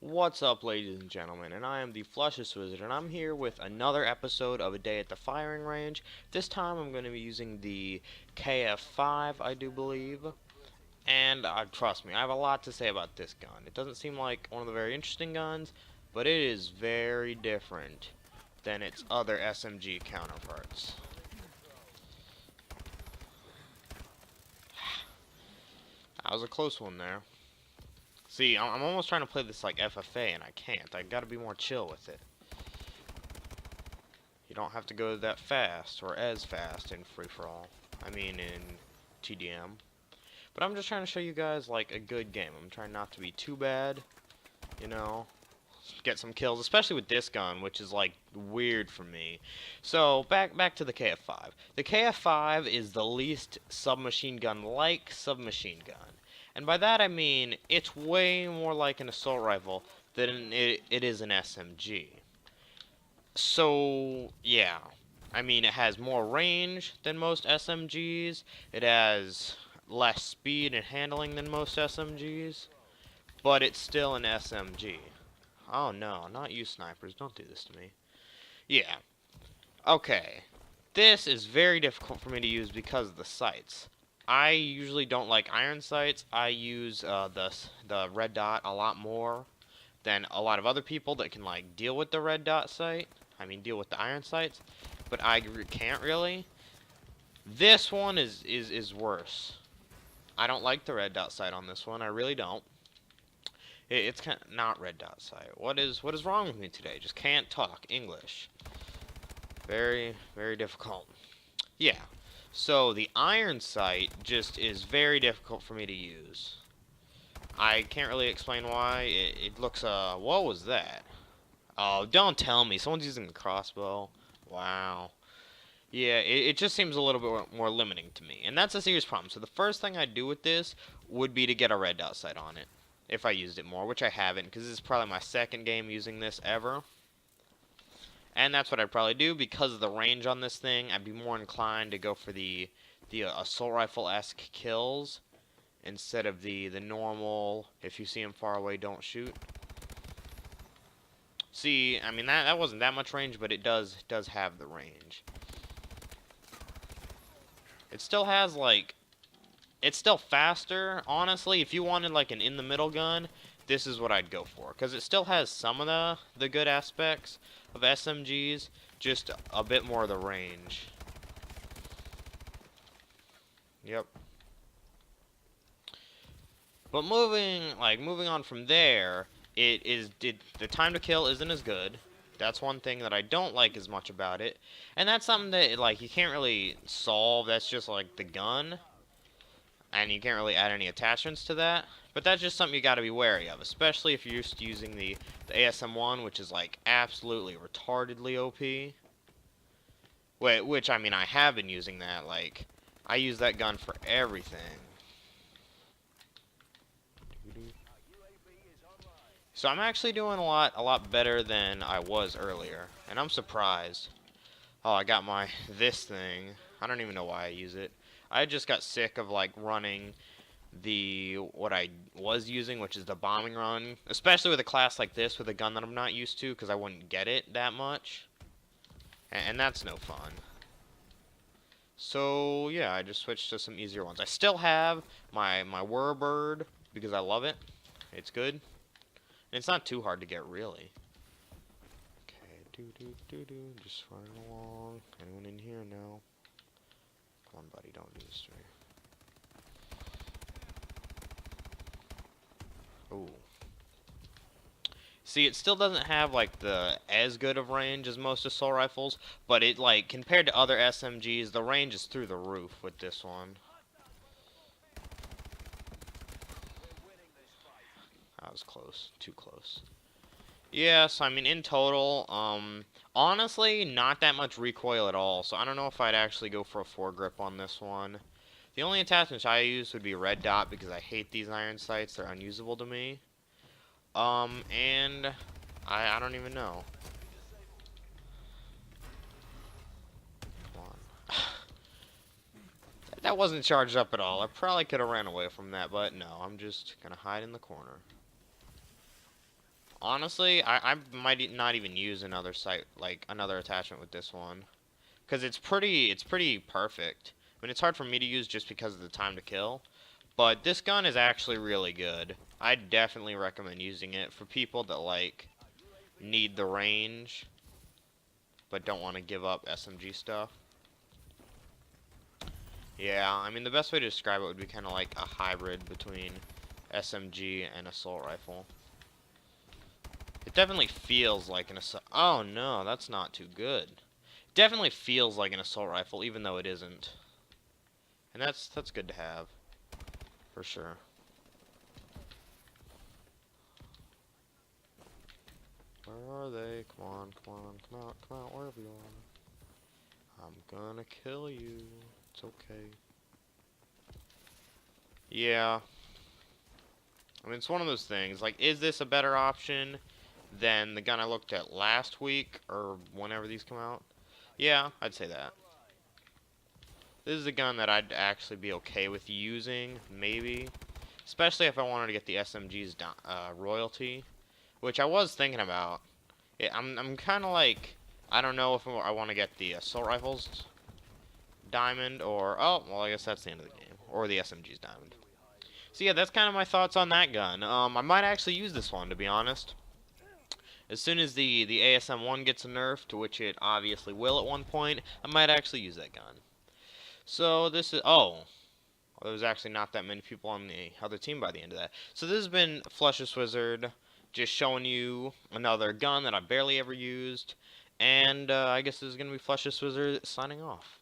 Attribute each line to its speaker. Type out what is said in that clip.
Speaker 1: What's up, ladies and gentlemen, and I am the Flushes Wizard, and I'm here with another episode of A Day at the Firing Range. This time I'm going to be using the KF5, I do believe, and trust me, I have a lot to say about this gun. It doesn't seem like one of the very interesting guns, but it is very different than its other SMG counterparts. That was a close one there. See, I'm almost trying to play this like FFA, and I can't. I gotta be more chill with it. You don't have to go that fast, or as fast in free-for-all. I mean in TDM. But I'm just trying to show you guys, like, a good game. I'm trying not to be too bad, you know. Get some kills, especially with this gun, which is, like, weird for me. So, back to the KF5. The KF5 is the least submachine gun-like submachine gun. And by that I mean, it's way more like an assault rifle than it is an SMG. So, yeah. I mean, it has more range than most SMGs. It has less speed and handling than most SMGs. But it's still an SMG. Oh no, not you snipers. Don't do this to me. Yeah. Okay. This is very difficult for me to use because of the sights. I usually don't like iron sights. I use the red dot a lot more than a lot of other people that can like deal with the red dot sight. I mean deal with the iron sights, but I can't really. This one is worse. I don't like the red dot sight on this one. I really don't. It's kind of not red dot sight. What is wrong with me today? Just can't talk English. Very difficult. Yeah. So the iron sight just is very difficult for me to use. I can't really explain why. It looks, what was that? Oh, don't tell me. Someone's using the crossbow. Wow. Yeah, it just seems a little bit more limiting to me. And that's a serious problem. So the first thing I'd do with this would be to get a red dot sight on it. If I used it more, which I haven't, because this is probably my second game using this ever. And that's what I'd probably do because of the range on this thing. I'd be more inclined to go for the assault rifle-esque kills instead of the normal, if you see him far away, don't shoot. See, I mean that wasn't that much range, but it does have the range. It still has like, it's still faster. Honestly, if you wanted like an in-the-middle gun, this is what I'd go for, because it still has some of the good aspects of SMGs, just a bit more of the range. Yep. But moving on from there, the time to kill isn't as good. That's one thing that I don't like as much about it, and that's something that like you can't really solve. That's just like the gun, and you can't really add any attachments to that. But that's just something you got to be wary of, especially if you're used to using the ASM1, which is like absolutely retardedly OP. Which I mean, I have been using that. Like, I use that gun for everything. So I'm actually doing a lot better than I was earlier, and I'm surprised. Oh, I got this thing. I don't even know why I use it. I just got sick of like running what I was using, which is the bombing run, especially with a class like this with a gun that I'm not used to, because I wouldn't get it that much, and that's no fun. So yeah, I just switched to some easier ones. I still have my Whirbird because I love it. It's good, and it's not too hard to get really. Okay, just running along. Anyone in here? No. Come on, buddy, don't do this to me. Ooh. See, it still doesn't have like as good of range as most assault rifles, but it like compared to other SMGs, the range is through the roof with this one. That was close, too close. Yes, I mean in total, honestly, not that much recoil at all. So I don't know if I'd actually go for a foregrip on this one. The only attachments I use would be red dot because I hate these iron sights. They're unusable to me. And I don't even know. Come on. That wasn't charged up at all. I probably could have ran away from that, but no, I'm just gonna hide in the corner. Honestly, I might not even use another sight, like another attachment with this one, because it's pretty perfect. I mean, it's hard for me to use just because of the time to kill, but this gun is actually really good. I definitely recommend using it for people that like need the range, but don't want to give up SMG stuff. Yeah, I mean the best way to describe it would be kind of like a hybrid between SMG and assault rifle. It definitely feels like an assault. Oh no, that's not too good. Definitely feels like an assault rifle, even though it isn't. And that's good to have, for sure. Where are they? Come on, come on, come out, wherever you are. I'm gonna kill you. It's okay. Yeah. I mean, it's one of those things. Like, is this a better option than the gun I looked at last week, or whenever these come out? Yeah, I'd say that. This is a gun that I'd actually be okay with using, maybe. Especially if I wanted to get the SMG's royalty, which I was thinking about. I'm kind of like, I don't know if I want to get the assault rifles diamond, or, oh, well, I guess that's the end of the game. Or the SMG's diamond. So yeah, that's kind of my thoughts on that gun. I might actually use this one, to be honest. As soon as the ASM-1 gets nerfed, which it obviously will at one point, I might actually use that gun. So this is, oh, there was actually not that many people on the other team by the end of that. So this has been Flushless Wizard, just showing you another gun that I barely ever used. And I guess this is going to be Flushless Wizard signing off.